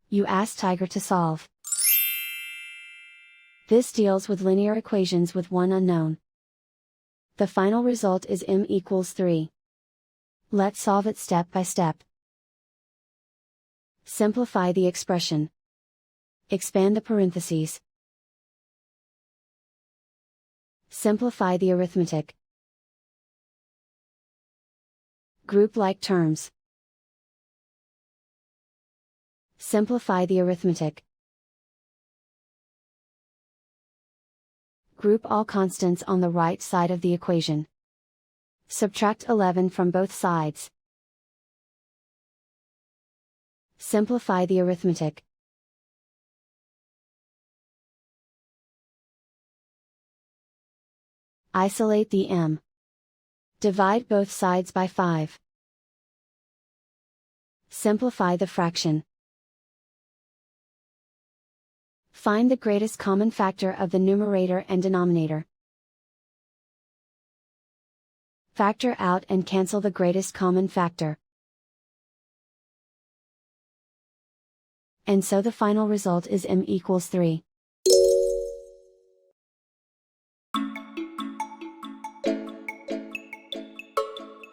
You ask Tiger to solve. This deals with linear equations with one unknown. The final result is m=3. Let's solve it step by step. Simplify the expression. Expand the parentheses. Simplify the arithmetic. Group like terms. Simplify the arithmetic. Group all constants on the right side of the equation. Subtract 11 from both sides. Simplify the arithmetic. Isolate the m. Divide both sides by 5. Simplify the fraction. Find the greatest common factor of the numerator and denominator. Factor out and cancel the greatest common factor. And so the final result is m=3.